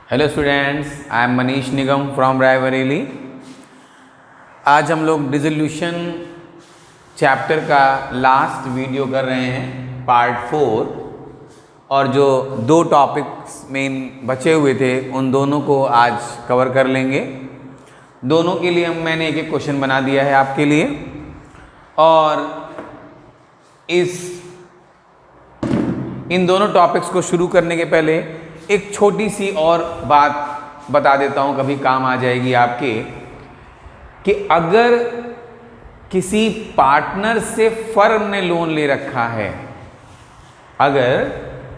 Hello students, I am Manish Nigam from Raebareli. आज हम लोग डिसोल्यूशन चैप्टर का लास्ट वीडियो कर रहे हैं, पार्ट 4। और जो दो टॉपिक्स मेन बचे हुए थे उन दोनों को आज कवर कर लेंगे। दोनों के लिए मैंने एक एक क्वेश्चन बना दिया है आपके लिए। और इन दोनों टॉपिक्स को शुरू करने के पहले एक छोटी सी और बात बता देता हूँ, कभी काम आ जाएगी आपके, कि अगर किसी पार्टनर से फर्म ने लोन ले रखा है, अगर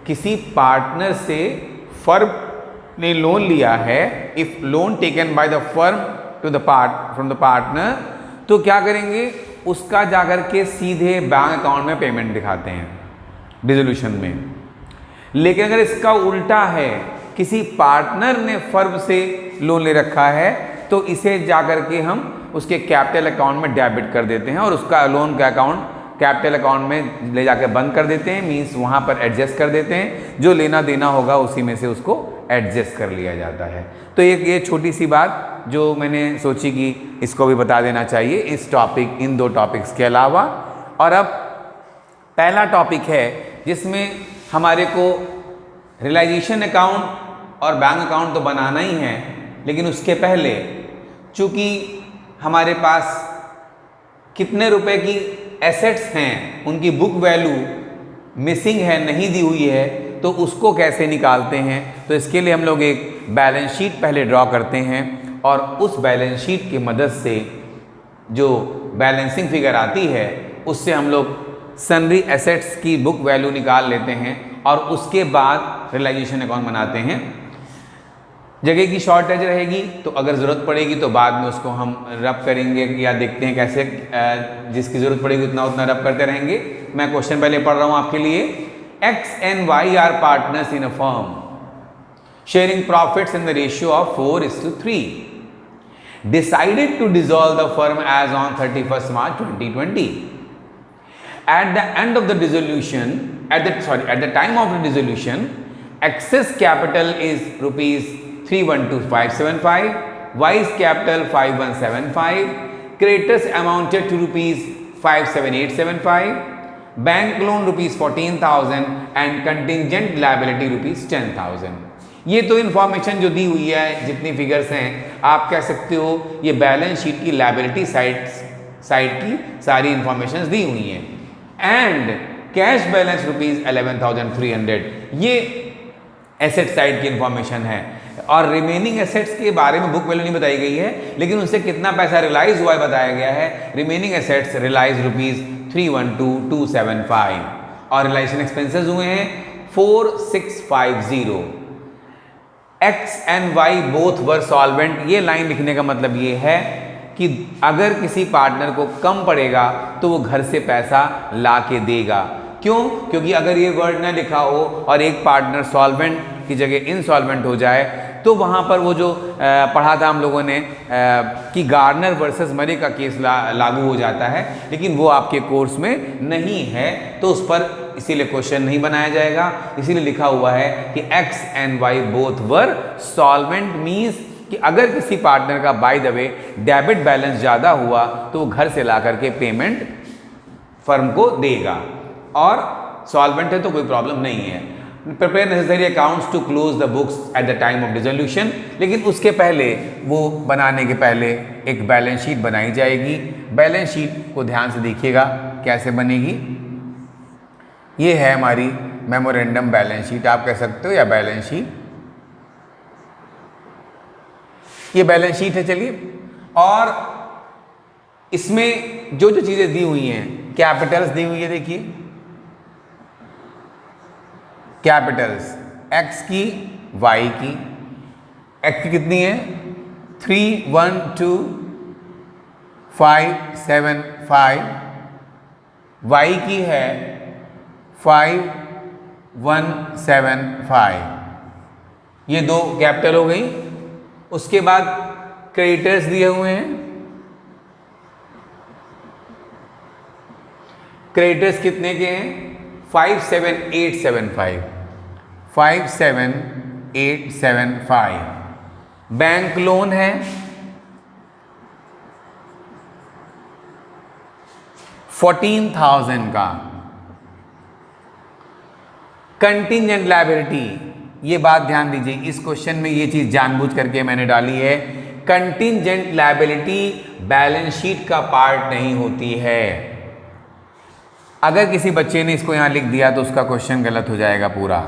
किसी पार्टनर से फर्म ने लोन लिया है, if loan taken by the firm to the from the partner, तो क्या करेंगे, उसका जाकर के सीधे बैंक अकाउंट में पेमेंट दिखाते हैं डिसोल्यूशन में। लेकिन अगर इसका उल्टा है, किसी पार्टनर ने फर्म से लोन ले रखा है, तो इसे जाकर के हम उसके कैपिटल अकाउंट में डेबिट कर देते हैं और उसका लोन का अकाउंट कैपिटल अकाउंट में ले जाकर बंद कर देते हैं। मींस वहाँ पर एडजस्ट कर देते हैं, जो लेना देना होगा उसी में से उसको एडजस्ट कर लिया जाता है। तो ये छोटी सी बात जो मैंने सोची कि इसको भी बता देना चाहिए इन दो टॉपिक्स के अलावा। और अब पहला टॉपिक है जिसमें हमारे को रियलाइजेशन अकाउंट और बैंक अकाउंट तो बनाना ही है, लेकिन उसके पहले चूँकि हमारे पास कितने रुपए की एसेट्स हैं, उनकी बुक वैल्यू मिसिंग है, नहीं दी हुई है, तो उसको कैसे निकालते हैं। तो इसके लिए हम लोग एक बैलेंस शीट पहले ड्रॉ करते हैं और उस बैलेंस शीट की मदद से जो बैलेंसिंग फिगर आती है उससे हम लोग सन्ड्री एसेट्स की बुक वैल्यू निकाल लेते हैं और उसके बाद रियलाइजेशन अकाउंट बनाते हैं। जगह की शॉर्टेज रहेगी तो अगर ज़रूरत पड़ेगी तो बाद में उसको हम रब करेंगे या देखते हैं कैसे, जिसकी ज़रूरत पड़ेगी उतना रब करते रहेंगे। मैं क्वेश्चन पहले पढ़ रहा हूँ आपके लिए। X and Y are partners in a firm, sharing profits in the ratio of 4:3. Decided to dissolve the firm as on 31st March 2020. At the end of the dissolution, at the time of the dissolution, excess capital is rupees 312,575, Y's capital 5175, creditors amounted to rupees 57875, bank loan rupees 14,000 and contingent liability rupees 10,000। ये तो information जो दी हुई है, जितनी figures हैं, आप कह सकते हो ये बैलेंस शीट की लायबिलिटी साइड की सारी इन्फॉर्मेशन दी हुई हैं। एंड कैश बैलेंस रुपीज 11,300, ये एसेट साइड की इंफॉर्मेशन है। और रिमेनिंग एसेट्स के बारे में बुक वैल्यू नहीं बताई गई है, लेकिन उनसे कितना पैसा रियलाइज हुआ है बताया गया है। रिमेनिंग एसेट्स रियलाइज रुपीज 312,275 और रियलाइजेशन एक्सपेंसेस हुए हैं 4,650। X and Y both were solvent. ये लाइन लिखने का मतलब ये है कि अगर किसी पार्टनर को कम पड़ेगा तो वो घर से पैसा ला के देगा। क्यों? क्योंकि अगर ये वर्ड ना लिखा हो और एक पार्टनर सॉल्वेंट की जगह इनसॉल्वेंट हो जाए तो वहाँ पर वो जो पढ़ा था हम लोगों ने कि गार्नर वर्सेस मरे का केस लागू हो जाता है, लेकिन वो आपके कोर्स में नहीं है, तो उस पर इसीलिए क्वेश्चन नहीं बनाया जाएगा। इसीलिए लिखा हुआ है कि X and Y both were solvent, means कि अगर किसी पार्टनर का by the way debit balance ज़्यादा हुआ तो वो घर से ला करके पेमेंट फर्म को देगा, और सॉल्वेंट है तो कोई प्रॉब्लम नहीं है। Prepare necessary accounts to close the books at the time of dissolution, लेकिन उसके पहले, वो बनाने के पहले एक बैलेंस शीट बनाई जाएगी। बैलेंस शीट को ध्यान से देखिएगा कैसे बनेगी। ये है हमारी मेमोरेंडम बैलेंस शीट, आप कह सकते हो, या बैलेंस शीट। ये बैलेंस शीट है। चलिए, और इसमें जो जो चीज़ें दी हुई हैं, कैपिटल्स दी हुई है, देखिए कैपिटल्स X की, Y की। X की कितनी है? 312,575। Y की है 5175। ये दो कैपिटल हो गई। उसके बाद क्रेडिटर्स दिए हुए हैं। क्रेडिटर्स कितने के हैं? 57,875। 57,875 875। बैंक लोन है 14,000 का। कंटिंजेंट लायबिलिटी, ये बात ध्यान दीजिए, इस क्वेश्चन में ये चीज जानबूझ करके मैंने डाली है। कंटिंजेंट लायबिलिटी बैलेंस शीट का पार्ट नहीं होती है। अगर किसी बच्चे ने इसको यहां लिख दिया तो उसका क्वेश्चन गलत हो जाएगा पूरा।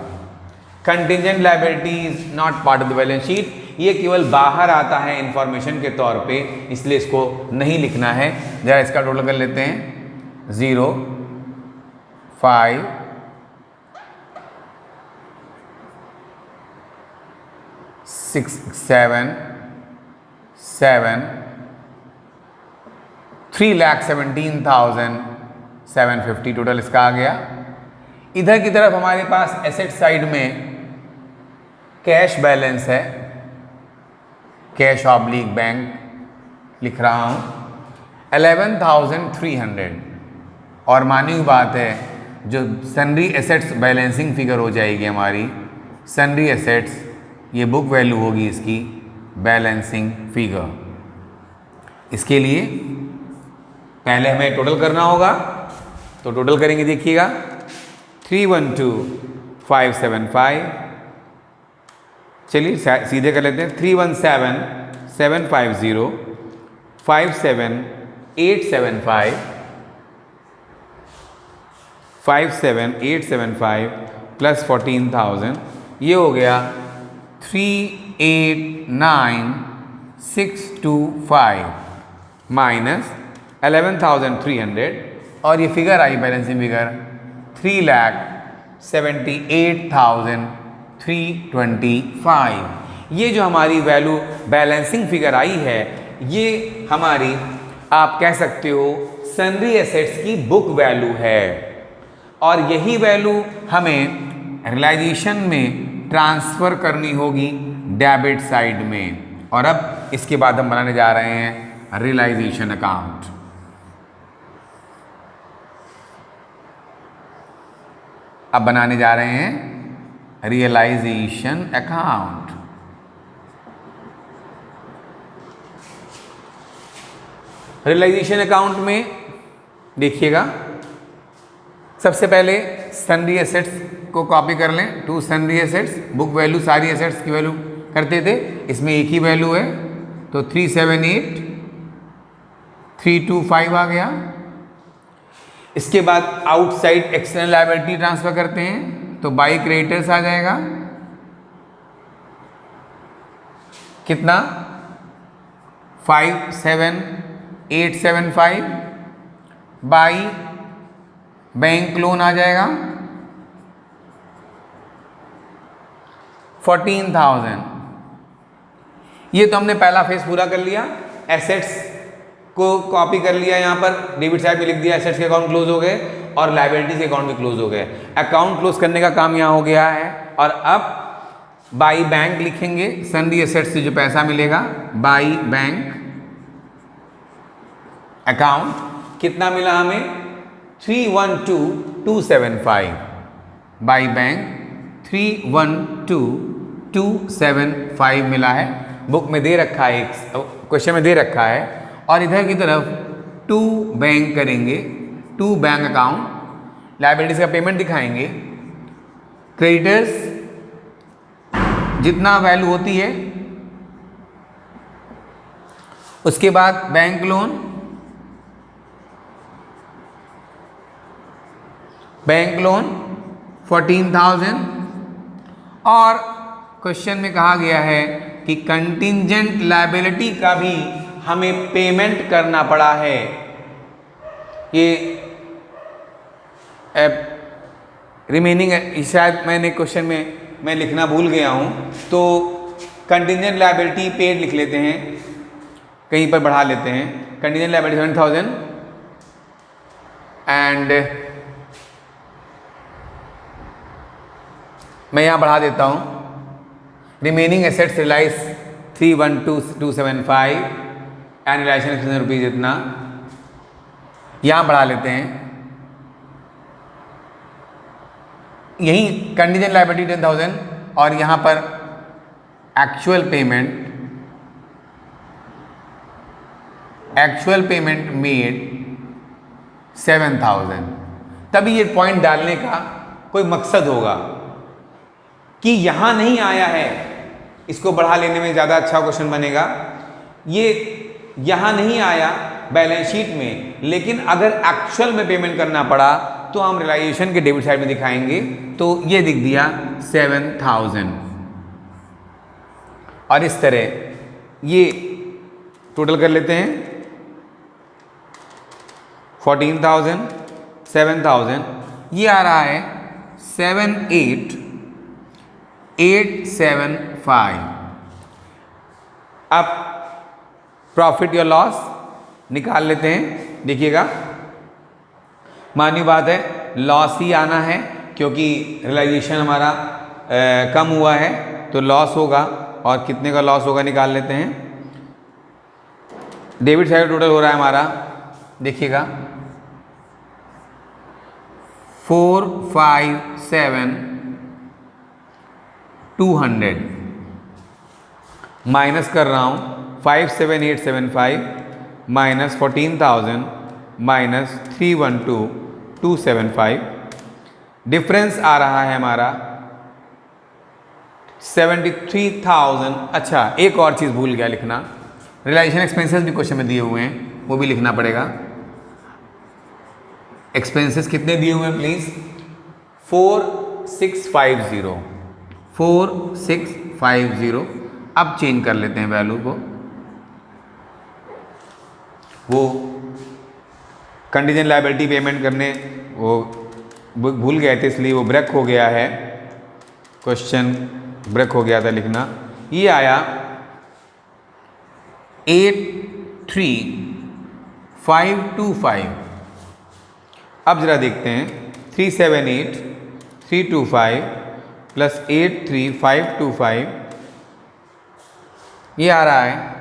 Contingent liability is not part of the balance sheet, ये केवल बाहर आता है इंफॉर्मेशन के तौर पे, इसलिए इसको नहीं लिखना है। जरा इसका टोटल कर लेते हैं। 0, 5, 6, 7, 3,17,750 टोटल इसका आ गया। इधर की तरफ हमारे पास एसेट साइड में कैश बैलेंस है, कैश ऑब्लिक बैंक लिख रहा हूं 11,300। और मानी हुई बात है, जो सन्ड्री एसेट्स बैलेंसिंग फिगर हो जाएगी हमारी, सन्ड्री एसेट्स, ये बुक वैल्यू होगी इसकी बैलेंसिंग फिगर। इसके लिए पहले हमें टोटल करना होगा, तो टोटल करेंगे, देखिएगा 312,575। चलिए सीधे कर लेते हैं। 317,750, 57,875, 57,875 प्लस 14,000, ये हो गया 389,625 माइनस 11,300, और ये फिगर आई बैलेंसिंग फिगर 3,78,325। ये जो हमारी वैल्यू बैलेंसिंग फिगर आई है, ये हमारी आप कह सकते हो सन्ड्री एसेट्स की बुक वैल्यू है, और यही वैल्यू हमें रियलाइजेशन में ट्रांसफर करनी होगी डेबिट साइड में। और अब इसके बाद हम बनाने जा रहे हैं रियलाइजेशन अकाउंट। अब बनाने जा रहे हैं रियलाइजेशन अकाउंट। रियलाइजेशन अकाउंट में देखिएगा, सबसे पहले सन्ड्री एसेट्स को कॉपी कर लें। 2 सन्ड्री एसेट्स, बुक वैल्यू सारी एसेट्स की वैल्यू करते थे, इसमें एक ही वैल्यू है, तो 378,325 आ गया। इसके बाद आउटसाइड एक्सटर्नल लायबिलिटी ट्रांसफर करते हैं, तो बाई क्रेडिटर्स आ जाएगा, कितना 57,875 बाई बैंक लोन आ जाएगा 14,000। ये तो हमने पहला फेज पूरा कर लिया, एसेट्स को कॉपी कर लिया, यहाँ पर डेबिट साइड पे लिख दिया, एसेट्स के अकाउंट क्लोज हो गए और लायबिलिटीज के अकाउंट भी क्लोज हो गए। अकाउंट क्लोज करने का काम यहाँ हो गया है। और अब बाई बैंक लिखेंगे, सन्ड्री एसेट्स से जो पैसा मिलेगा, बाई बैंक अकाउंट, कितना मिला हमें 312,275 बाई बैंक 312,275 मिला है, बुक में दे रखा है, क्वेश्चन में दे रखा है। और इधर की तरफ 2 बैंक करेंगे, 2 बैंक अकाउंट, लायबिलिटीज का पेमेंट दिखाएंगे, क्रेडिटर्स जितना वैल्यू होती है, उसके बाद बैंक लोन, बैंक लोन 14,000। और क्वेश्चन में कहा गया है कि कंटिंजेंट लायबिलिटी का भी हमें पेमेंट करना पड़ा है। ये रिमेनिंग शायद मैंने क्वेश्चन में मैं लिखना भूल गया हूँ, तो कंटिंजेंट लायबिलिटी पेड लिख लेते हैं, कहीं पर बढ़ा लेते हैं। कंटिंजेंट लायबिलिटी 7,000 एंड मैं यहाँ बढ़ा देता हूँ, remaining assets realise 312,275 and realisation expense rupees इतना, यहाँ बढ़ा लेते हैं। यहीं कंटिंजेंट लायबिलिटी 10,000 और यहाँ पर एक्चुअल पेमेंट मेड 7,000। तभी ये पॉइंट डालने का कोई मकसद होगा कि यहां नहीं आया है, इसको बढ़ा लेने में ज़्यादा अच्छा क्वेश्चन बनेगा। ये यहां नहीं आया बैलेंस शीट में, लेकिन अगर एक्चुअल में पेमेंट करना पड़ा तो हम रियलाइजेशन के डेबिट साइड में दिखाएंगे। तो ये दिख दिया 7,000, और इस तरह ये टोटल कर लेते हैं 14,000, 7,000, ये आ रहा है 78,875। अब प्रॉफिट या लॉस निकाल लेते हैं। देखिएगा, मानी बात है लॉस ही आना है, क्योंकि रियलाइजेशन हमारा कम हुआ है तो लॉस होगा, और कितने का लॉस होगा निकाल लेते हैं। डेबिट साइड टोटल हो रहा है हमारा, देखिएगा 457,200 माइनस कर रहा हूँ 57,875 माइनस 14,000 माइनस 312,275, डिफरेंस आ रहा है हमारा 73,000। अच्छा, एक और चीज़ भूल गया लिखना, रियलाइजेशन एक्सपेंसेस भी क्वेश्चन में दिए हुए हैं, वो भी लिखना पड़ेगा। एक्सपेंसेस कितने दिए हुए हैं प्लीज़? 4,650, 4,650। अब चेंज कर लेते हैं वैल्यू को, वो कंटीजेंट लायबिलिटी पेमेंट करने वो भूल गए थे, इसलिए वो ब्रेक हो गया है, क्वेश्चन ब्रेक हो गया था लिखना। ये आया 83,525। अब जरा देखते हैं 378,325 प्लस 83,525, ये आ रहा है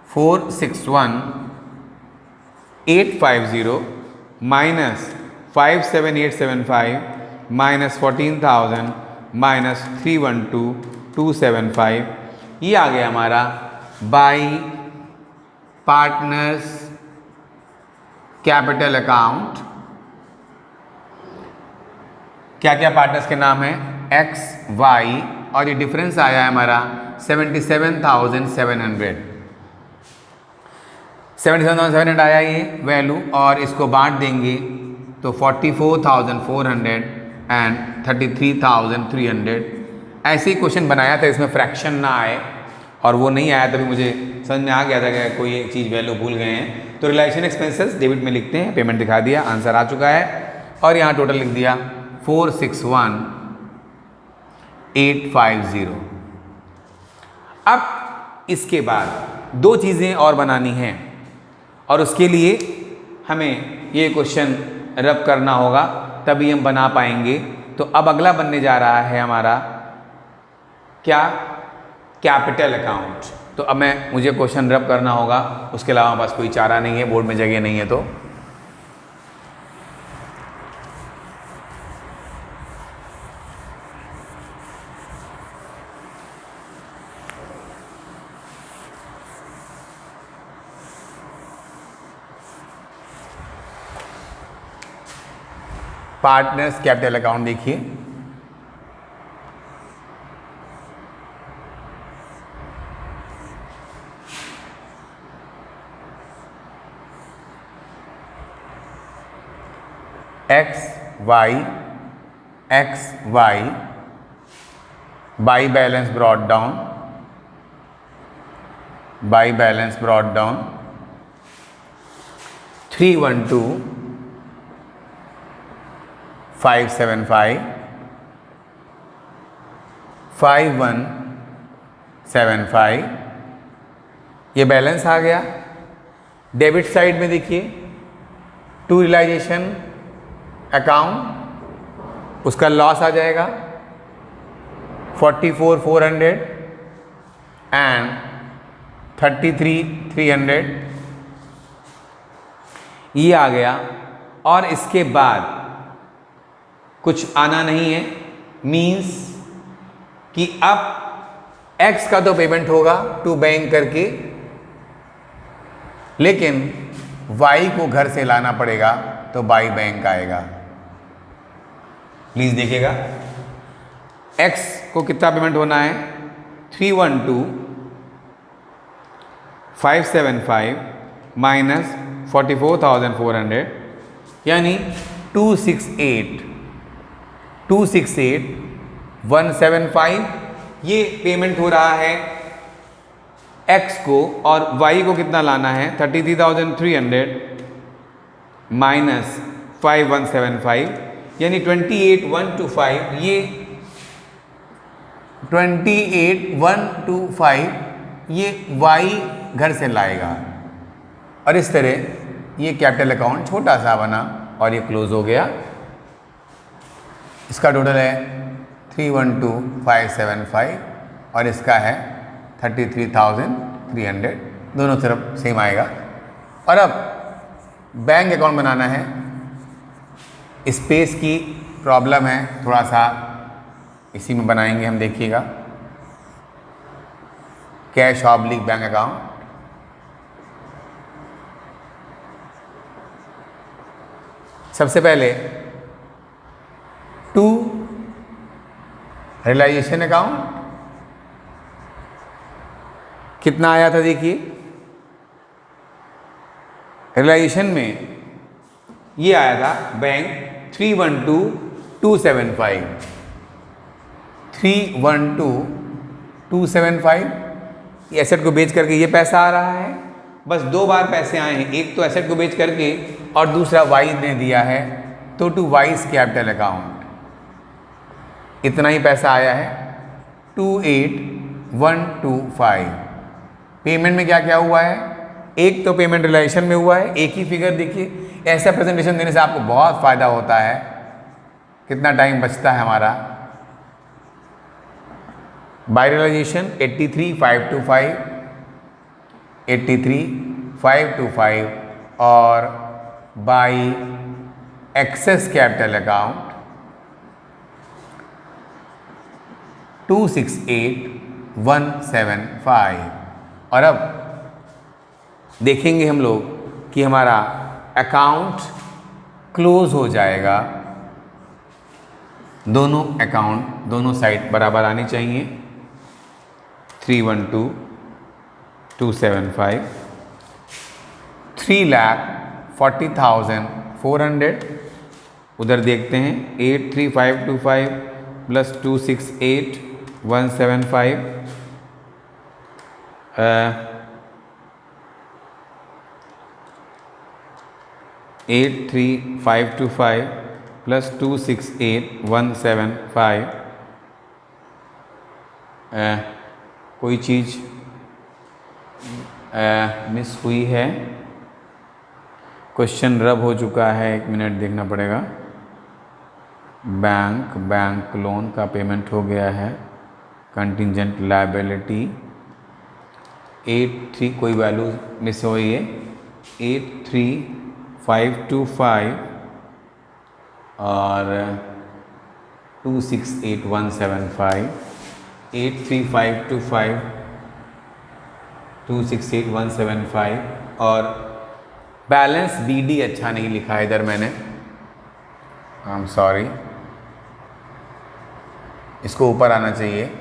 461,850 माइनस 57,875 माइनस 14,000 माइनस 312,275, ये आ गया हमारा बाई पार्टनर्स कैपिटल अकाउंट। क्या क्या पार्टनर्स के नाम है? एक्स, वाई, और ये डिफरेंस आया है हमारा 77,700। 77,700 आया ये वैल्यू, और इसको बांट देंगे तो 44,400 एंड 33,300। ऐसे ही क्वेश्चन बनाया था, इसमें फ्रैक्शन ना आए, और वो नहीं आया, तभी मुझे समझ में आ गया था कि कोई एक चीज़ वैल्यू भूल गए हैं। तो रियलाइजेशन एक्सपेंसेस डेबिट में लिखते हैं, पेमेंट दिखा दिया, आंसर आ चुका है, और यहाँ टोटल लिख दिया 461,850। अब इसके बाद दो चीज़ें और बनानी हैं, और उसके लिए हमें ये क्वेश्चन रब करना होगा, तभी हम बना पाएंगे। तो अब अगला बनने जा रहा है हमारा क्या? Capital account. तो अब मुझे क्वेश्चन रब करना होगा, उसके अलावा हमारे पास कोई चारा नहीं है, बोर्ड में जगह नहीं है। तो पार्टनर्स कैपिटल अकाउंट देखिए, X Y by balance brought down 312,575 5175, ये बैलेंस आ गया। डेबिट साइड में देखिए टू रियलाइजेशन अकाउंट, उसका लॉस आ जाएगा 44,400 एंड 33,300, ये आ गया। और इसके बाद कुछ आना नहीं है, मीन्स कि अब एक्स का तो पेमेंट होगा टू बैंक करके, लेकिन वाई को घर से लाना पड़ेगा तो बाई बैंक आएगा। प्लीज देखिएगा, एक्स को कितना पेमेंट होना है, 312,575 माइनस 44,400 यानी 268,175 ये पेमेंट हो रहा है एक्स को, और वाई को कितना लाना है 33,300 माइनस 5175 यानी 28,125, ये 28,125 ये वाई घर से लाएगा, और इस तरह ये कैपिटल अकाउंट छोटा सा बना और ये क्लोज हो गया। इसका टोटल है 312,575 और इसका है 33,300, दोनों तरफ सेम आएगा। और अब बैंक अकाउंट बनाना है, स्पेस की प्रॉब्लम है थोड़ा सा, इसी में बनाएंगे हम, देखिएगा। कैश ऑब्लिक बैंक अकाउंट, सबसे पहले टू रियलाइजेशन अकाउंट कितना आया था, देखिए रियलाइजेशन में ये आया था बैंक 312,275, 312,275 ये एसेट को बेच करके ये पैसा आ रहा है। बस दो बार पैसे आए हैं, एक तो एसेट को बेच करके और दूसरा वाई ने दिया है, तो टू वाइज कैपिटल अकाउंट इतना ही पैसा आया है 28,125। पेमेंट में क्या क्या हुआ है, एक तो पेमेंट रिलेशन में हुआ है, एक ही फिगर देखिए। ऐसा प्रेजेंटेशन देने से आपको बहुत फ़ायदा होता है, कितना टाइम बचता है हमारा। बाय रियलाइजेशन 83,525, 83,525 और बाई एक्सेस कैपिटल अकाउंट 268,175। और अब देखेंगे हम लोग कि हमारा अकाउंट क्लोज हो जाएगा। दोनों अकाउंट दोनों साइड बराबर आनी चाहिए। 312,275, 3,40,400 उधर देखते हैं। 83,525 प्लस 268,175 83,525 प्लस 268,175 कोई चीज़ मिस हुई है, क्वेश्चन रब हो चुका है, 1 मिनट देखना पड़ेगा। बैंक लोन का पेमेंट हो गया है। कंटिजेंट लायबिलिटी 83 कोई वैल्यू मिस हुई है, 83,525 और 268,175, 83,525 268,175 और बैलेंस BD अच्छा नहीं लिखा है इधर मैंने, आई एम सॉरी, इसको ऊपर आना चाहिए।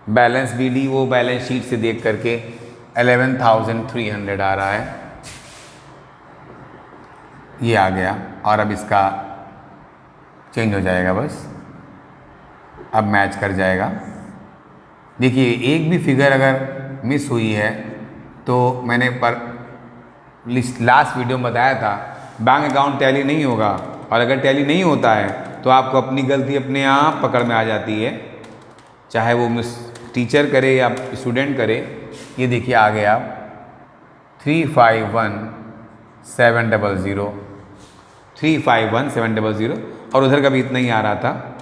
बैलेंस BD वो बैलेंस शीट से देख करके 11,300 आ रहा है, ये आ गया। और अब इसका चेंज हो जाएगा, बस अब मैच कर जाएगा। देखिए एक भी फिगर अगर मिस हुई है तो मैंने लास्ट वीडियो में बताया था, बैंक अकाउंट टैली नहीं होगा, और अगर टैली नहीं होता है तो आपको अपनी गलती अपने आप पकड़ में आ जाती है, चाहे वो मिस टीचर करे या स्टूडेंट करे। ये देखिए आ गया 351,700, 351,700 और उधर का भी इतना ही आ रहा था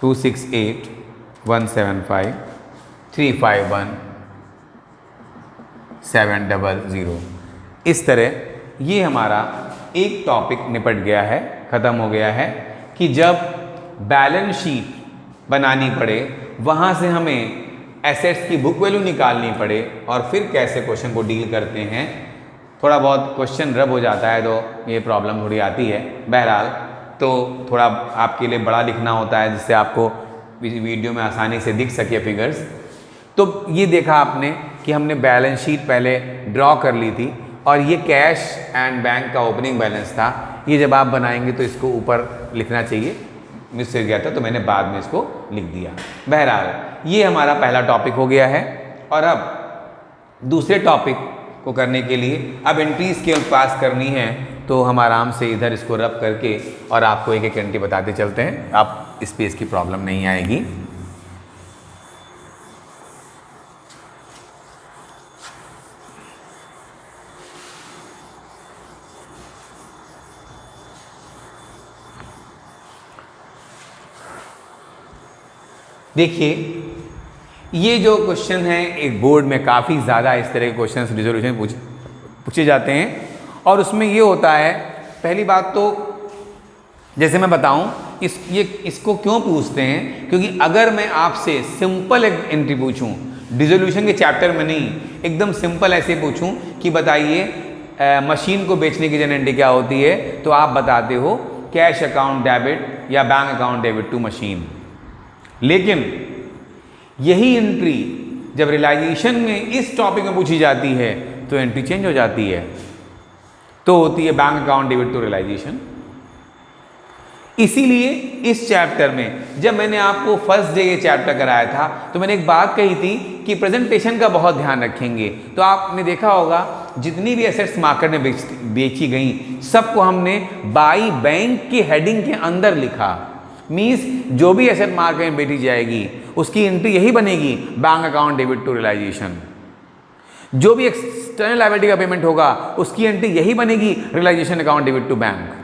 268,175, 351,700। इस तरह ये हमारा एक टॉपिक निपट गया है, ख़त्म हो गया है कि जब बैलेंस शीट बनानी पड़े, वहाँ से हमें एसेट्स की बुक वैल्यू निकालनी पड़े और फिर कैसे क्वेश्चन को डील करते हैं। थोड़ा बहुत क्वेश्चन रब हो जाता है तो ये प्रॉब्लम थोड़ी आती है। बहरहाल तो थोड़ा आपके लिए बड़ा लिखना होता है जिससे आपको वीडियो में आसानी से दिख सके फिगर्स। तो ये देखा आपने कि हमने बैलेंस शीट पहले ड्रॉ कर ली थी और ये कैश एंड बैंक का ओपनिंग बैलेंस था। ये जब आप बनाएंगे तो इसको ऊपर लिखना चाहिए, मिस हो गया था तो मैंने बाद में इसको लिख दिया। बहरहाल ये हमारा पहला टॉपिक हो गया है और अब दूसरे टॉपिक को करने के लिए अब एंट्रीज के पास करनी है, तो हम आराम से इधर इसको रब करके और आपको एक एक एंट्री बताते चलते हैं। आप स्पेस की प्रॉब्लम नहीं आएगी। देखिए ये जो क्वेश्चन है एक बोर्ड में काफ़ी ज़्यादा इस तरह के क्वेश्चन रिजोल्यूशन पूछे जाते हैं और उसमें ये होता है, पहली बात तो जैसे मैं बताऊं इसको क्यों पूछते हैं, क्योंकि अगर मैं आपसे सिंपल एक एंट्री पूछूं डिसोल्यूशन के चैप्टर में नहीं, एकदम सिंपल ऐसे पूछूं कि बताइए मशीन को बेचने की जनरेंटी क्या होती है, तो आप बताते हो कैश अकाउंट डेबिट या bank account debit to machine. लेकिन यही एंट्री जब रियलाइजेशन में इस टॉपिक में पूछी जाती है तो एंट्री चेंज हो जाती है, तो होती है bank account debit to realisation. इसीलिए इस चैप्टर में जब मैंने आपको फर्स्ट डे ये चैप्टर कराया था तो मैंने एक बात कही थी कि प्रेजेंटेशन का बहुत ध्यान रखेंगे। तो आपने देखा होगा जितनी भी एसेट्स मार्केट में बेची गई सबको हमने बाई बैंक की हेडिंग के अंदर लिखा। मीन्स जो भी एसेट मार्केट में बेची जाएगी उसकी एंट्री यही बनेगी, bank account debit to realisation. जो भी एक्सटर्नल लायबिलिटी का पेमेंट होगा उसकी एंट्री यही बनेगी, realisation account debit to bank.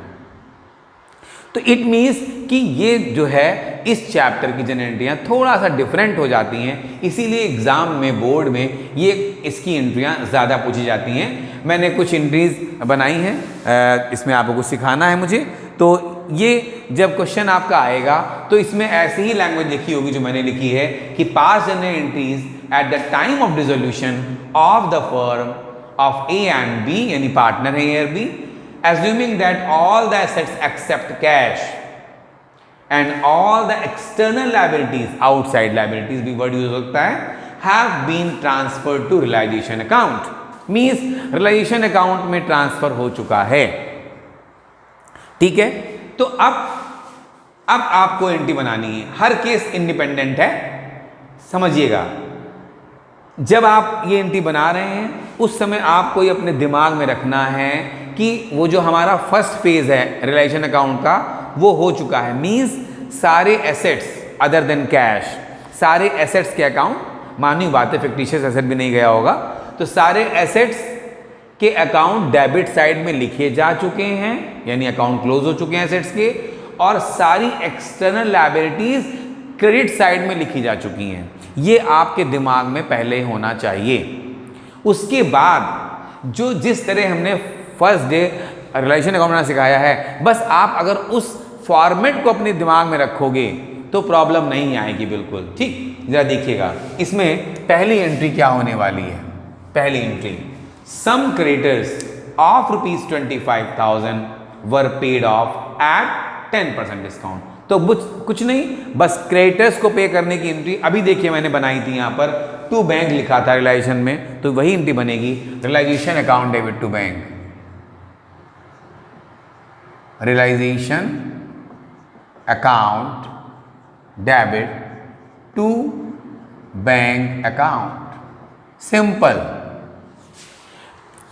तो इट मीन्स कि ये जो है इस चैप्टर की जनरेंटियाँ थोड़ा सा डिफरेंट हो जाती हैं, इसीलिए एग्जाम में बोर्ड में ये इसकी एंट्रियाँ ज़्यादा पूछी जाती हैं। मैंने कुछ एंट्रीज बनाई हैं, इसमें आपको कुछ सिखाना है मुझे। तो ये जब क्वेश्चन आपका आएगा तो इसमें ऐसी ही लैंग्वेज लिखी होगी जो मैंने लिखी है कि pass general entries at the time of dissolution of the firm of A and B, यानी पार्टनर है ए और B, assuming that all the assets except cash and all the external liabilities, outside liabilities भी word use होता है, have been transferred to realization account, means realization account में transfer हो चुका है। ठीक है, तो अब आपको एंट्री बनानी है, हर केस इंडिपेंडेंट है, समझिएगा। जब आप ये एंट्री बना रहे हैं उस समय आपको ये अपने दिमाग में रखना है कि वो जो हमारा फर्स्ट फेज है रियलाइजेशन अकाउंट का वो हो चुका है। मींस सारे एसेट्स अदर देन कैश, सारे एसेट्स के अकाउंट, मानी बात है फिक्टिशियस एसेट भी नहीं गया होगा, तो सारे एसेट्स के अकाउंट डेबिट साइड में लिखे जा चुके हैं, यानी अकाउंट क्लोज हो चुके हैं एसेट्स के, और सारी एक्सटर्नल लायबिलिटीज क्रेडिट साइड में लिखी जा चुकी हैं। ये आपके दिमाग में पहले होना चाहिए। उसके बाद जो जिस तरह हमने फर्स्ट डे रिलेशन अकाउंट में सिखाया है, बस आप अगर उस फॉर्मेट को अपने दिमाग में रखोगे तो प्रॉब्लम नहीं आएगी बिल्कुल। ठीक, जरा देखिएगा इसमें पहली एंट्री क्या होने वाली है। पहली entry, some creditors of ₹25,000 were paid off at 10% discount. तो कुछ नहीं, बस क्रेडिटर्स को पे करने की एंट्री अभी देखिए मैंने बनाई थी, यहाँ पर टू बैंक लिखा था रियलाइजेशन में, तो वही एंट्री बनेगी, realisation account debit to bank, realisation account debit to bank account. Simple,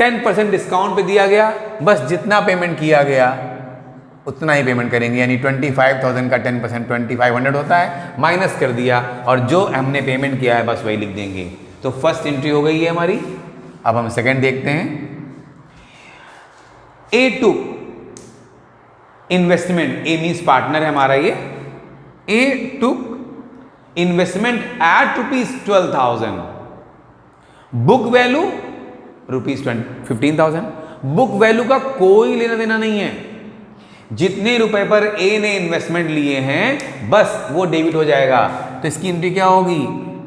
10% discount पे दिया गया, बस जितना पेमेंट किया गया उतना ही पेमेंट करेंगे, यानी 25,000 का 10% 2500 होता है, माइनस कर दिया और जो हमने पेमेंट किया है बस वही लिख देंगे। तो फर्स्ट एंट्री हो गई है हमारी। अब हम सेकंड देखते हैं। A to investment, A means partner है हमारा ये, A to investment at ₹12,000, book value ₹15,000। Book value का कोई लेना देना नहीं है, जितने रुपए पर ए ने इन्वेस्टमेंट लिए हैं बस वो डेबिट हो जाएगा। तो इसकी एंट्री क्या होगी?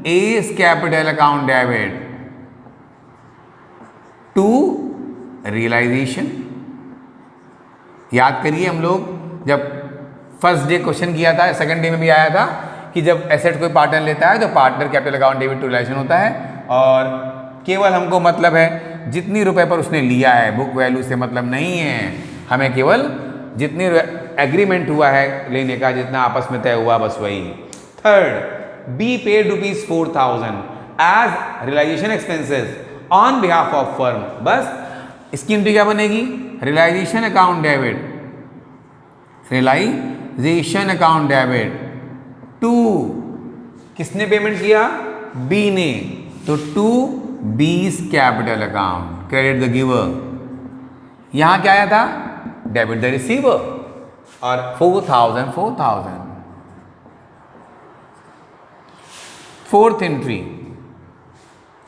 A's capital account debit to realisation. याद करिए हम लोग जब फर्स्ट डे क्वेश्चन किया था, सेकंड डे में भी आया था कि जब एसेट कोई पार्टनर लेता है तो partner capital account debit to realisation होता है, और केवल हमको मतलब है जितनी रुपए पर उसने लिया है, बुक वैल्यू से मतलब नहीं है, हमें केवल जितनी एग्रीमेंट हुआ है लेने का, जितना आपस में तय हुआ बस वही। Third, B paid ₹4,000 as realisation expenses on behalf of firm. बस इसकी एंट्री क्या बनेगी? Realisation account debit, realisation account debit to, किसने पेमेंट किया? बी ने, तो to B's capital account, credit the giver. यहां क्या आया था? डेबिट द रिसीवर, और 4,000। फोर्थ एंट्री,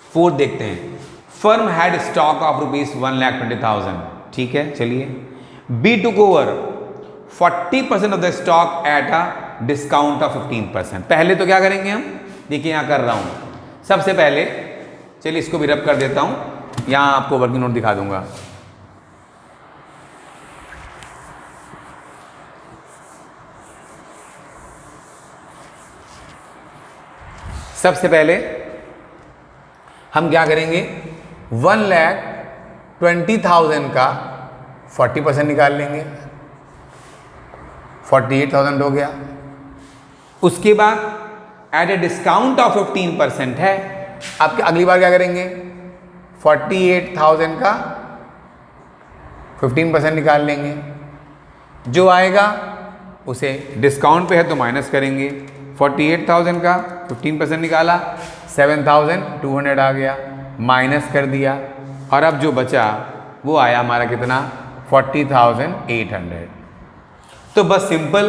फोर्थ देखते हैं। Firm had stock of ₹1,20,000। ठीक है, चलिए। B took over 40% of the stock at a discount of 15%। पहले तो क्या करेंगे हम? देखिए यहां कर रहा हूं। सबसे पहले चलिए इसको भी रब कर देता हूं, यहां आपको वर्किंग नोट दिखा दूंगा। सबसे पहले हम क्या करेंगे? 1,20,000 का 40% निकाल लेंगे, 48,000 हो गया। उसके बाद एट ए डिस्काउंट ऑफ 15% है। अब अगली बार क्या करेंगे? 48,000 का 15% निकाल लेंगे, जो आएगा उसे डिस्काउंट पे है तो माइनस करेंगे। 48,000 का 15% निकाला, 7,200 आ गया, माइनस कर दिया, और अब जो बचा वो आया हमारा कितना? 40,800। तो बस सिंपल।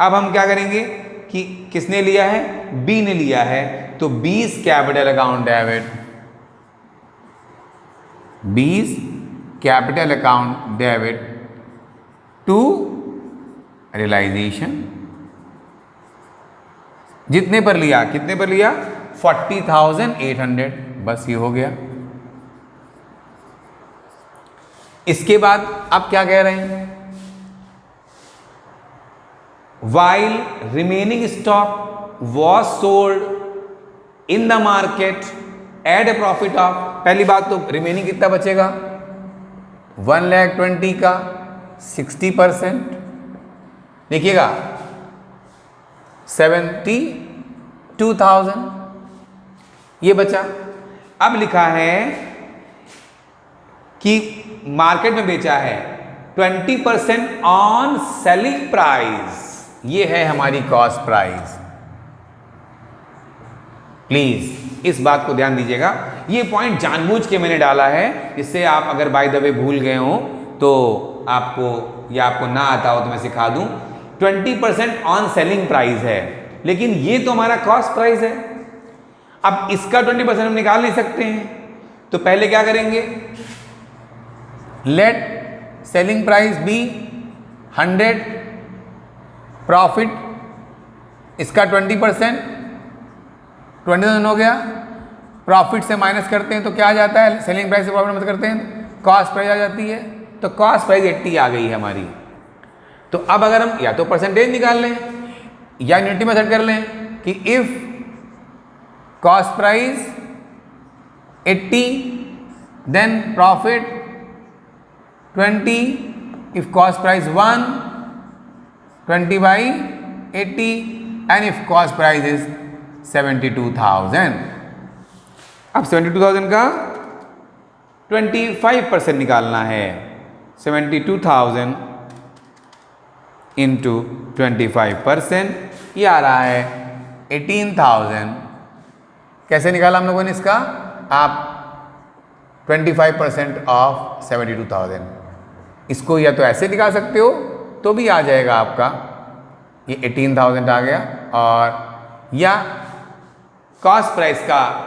अब हम क्या करेंगे कि किसने लिया है? बी ने लिया है, तो B's capital account debit, B's capital account debit to realisation. जितने पर लिया, कितने पर लिया? 40,800। बस ये हो गया। इसके बाद आप क्या कह रहे हैं? While remaining stock was sold in the market at a profit of, पहली बात तो रिमेनिंग कितना बचेगा? 1,20,000 का 60%, देखिएगा 72,000 ये बचा। अब लिखा है कि मार्केट में बेचा है 20% ऑन सेलिंग प्राइस, ये है हमारी कॉस्ट प्राइस। प्लीज इस बात को ध्यान दीजिएगा, ये पॉइंट जानबूझ के मैंने डाला है, इससे आप अगर बाय द वे भूल गए हो तो आपको, या आपको ना आता हो तो मैं सिखा दूं। 20% ऑन सेलिंग प्राइस है, लेकिन ये तो हमारा कॉस्ट प्राइस है। अब इसका 20% हम निकाल नहीं सकते हैं, तो पहले क्या करेंगे? Let selling price be 100, profit इसका 20%, 20,000 हो गया। प्रॉफिट से माइनस करते हैं तो क्या आ जाता है? सेलिंग प्राइस से प्रॉफिट मत करते हैं, कॉस्ट प्राइस आ जाती है, तो कॉस्ट प्राइस 80 आ गई है हमारी। तो अब अगर हम या तो परसेंटेज निकाल लें या यूनिटी मेथड कर लें कि if cost price 80 then profit 20, if cost price 1, 20/80, and if cost price is 72,000। अब 72,000 का 25% निकालना है। 72,000 इंटू 25%, ये आ रहा है 18,000। कैसे निकाला हम लोगों ने इसका? आप 25% ऑफ 72,000, इसको या तो ऐसे निकाल सकते हो तो भी आ जाएगा आपका, ये 18,000 आ गया, और या कॉस्ट प्राइस का,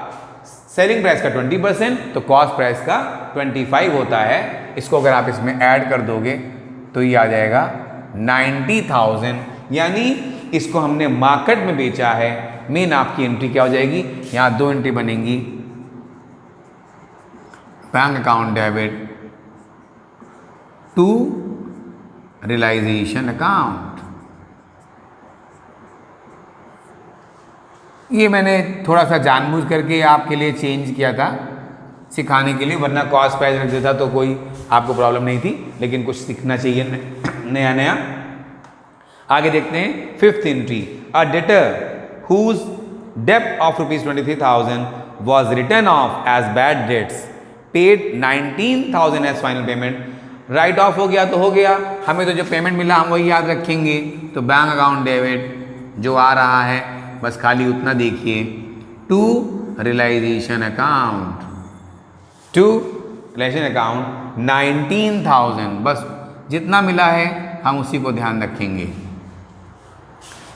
सेलिंग प्राइस का 20%, तो कॉस्ट प्राइस का 25 होता है। इसको अगर आप इसमें ऐड कर दोगे तो ये आ जाएगा 90,000, यानी इसको हमने मार्केट में बेचा है। मेन आपकी एंट्री क्या हो जाएगी, यहाँ 2 एंट्री बनेंगी, bank account debit to realisation account. ये मैंने थोड़ा सा जानबूझ करके आपके लिए चेंज किया था सिखाने के लिए, वरना कॉस्ट प्राइस रख देता तो कोई आपको प्रॉब्लम नहीं थी, लेकिन कुछ सीखना चाहिए नया नया। आगे देखते हैं 5th entry, a debtor whose डेब्ट of ₹23,000 was written off as bad debts, paid 19,000 as final payment. Write off हो गया तो हो गया, हमें तो जो पेमेंट मिला हम वही याद रखेंगे। तो बैंक अकाउंट डेबिट जो आ रहा है बस खाली उतना देखिए, to realisation account, to realisation account 19,000, बस जितना मिला है हम उसी को ध्यान रखेंगे।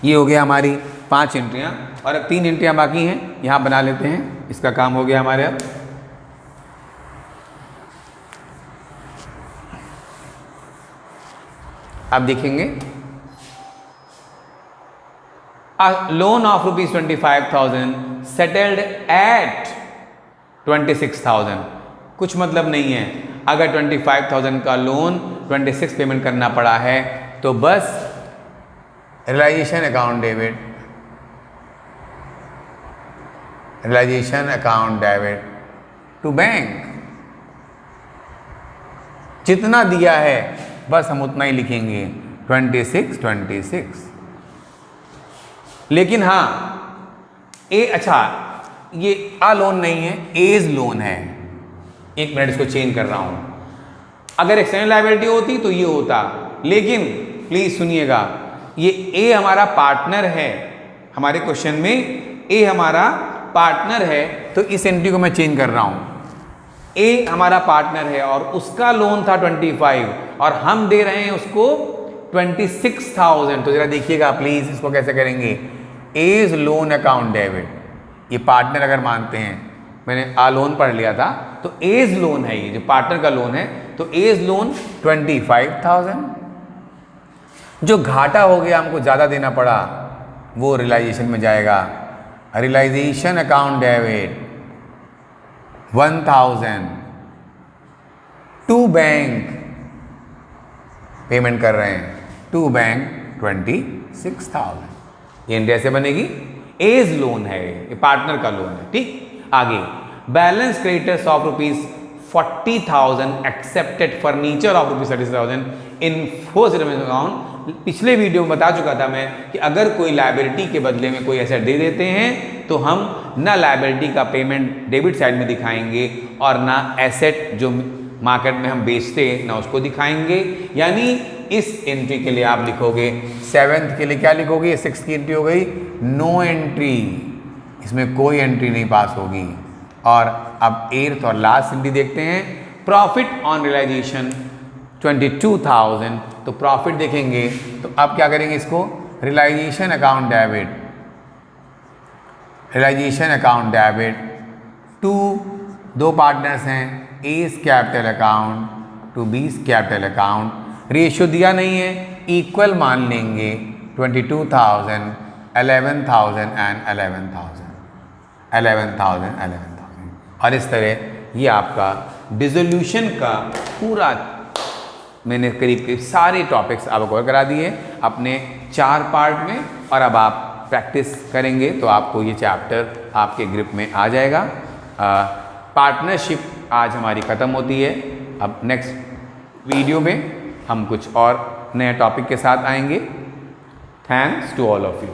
ये हो गया हमारी 5 एंट्रियाँ, और अब 3 एंट्रियाँ बाकी हैं, यहाँ बना लेते हैं, इसका काम हो गया हमारे। अब देखेंगे a loan of ₹25,000 settled at 26,000। कुछ मतलब नहीं है, अगर 25,000 का लोन 26 पेमेंट करना पड़ा है तो बस realisation account debit, realisation account debit to bank, जितना दिया है बस हम उतना ही लिखेंगे, 26। लेकिन हाँ अच्छा ये आ लोन नहीं है, एज लोन है। एक मिनट इसको चेंज कर रहा हूं, अगर एक्सटर्नल लायबिलिटी होती तो ये होता, लेकिन प्लीज सुनिएगा, ये ए हमारा पार्टनर है, हमारे क्वेश्चन में ए हमारा पार्टनर है, तो इस एंट्री को मैं चेंज कर रहा हूं। ए हमारा पार्टनर है और उसका लोन था 25 और हम दे रहे हैं उसको 26,000। तो जरा देखिएगा प्लीज, इसको कैसे करेंगे, एज लोन अकाउंट डेबिट, ये पार्टनर अगर मानते हैं, मैंने आ लोन पढ़ लिया था, तो एज लोन है, ये जो पार्टनर का लोन है, तो एज लोन 25,000। जो घाटा हो गया, हमको ज़्यादा देना पड़ा, वो रियलाइजेशन में जाएगा, realisation account debit 1,000 to bank, payment कर रहे हैं टू बैंक 26,000। ये एंट्री ऐसे बनेगी, एज लोन है, ये पार्टनर का लोन है। ठीक, आगे balance creditors of ₹40,000 accepted furniture of ₹30,000 in first account. पिछले वीडियो में बता चुका था मैं कि अगर कोई लायबिलिटी के बदले में कोई एसेट दे देते हैं तो हम ना लायबिलिटी का पेमेंट डेबिट साइड में दिखाएंगे और ना एसेट जो मार्केट में हम बेचते हैं ना उसको दिखाएंगे। यानी इस एंट्री के लिए आप लिखोगे, 7th के लिए क्या लिखोगे, 6th की एंट्री हो गई, नो एंट्री, इसमें कोई एंट्री नहीं पास होगी। और अब 8th और लास्ट एंट्री देखते हैं, प्रॉफिट ऑन रियलाइजेशन 22,000। तो प्रॉफिट देखेंगे तो अब क्या करेंगे, इसको realisation account debit, realisation account debit to, दो पार्टनर्स हैं, A's capital account to B's capital account. Ratio दिया नहीं है, इक्वल मान लेंगे, 22,000, 11,000 एंड 11,000 और इस तरह ये आपका डिसोल्यूशन का पूरा मैंने करीब सारे टॉपिक्स आपको कवर करा दिए अपने 4 पार्ट में। और अब आप प्रैक्टिस करेंगे तो आपको ये चैप्टर आपके ग्रिप में आ जाएगा। पार्टनरशिप आज हमारी ख़त्म होती है। अब नेक्स्ट वीडियो में हम कुछ और नए टॉपिक के साथ आएंगे। Thanks to all of you.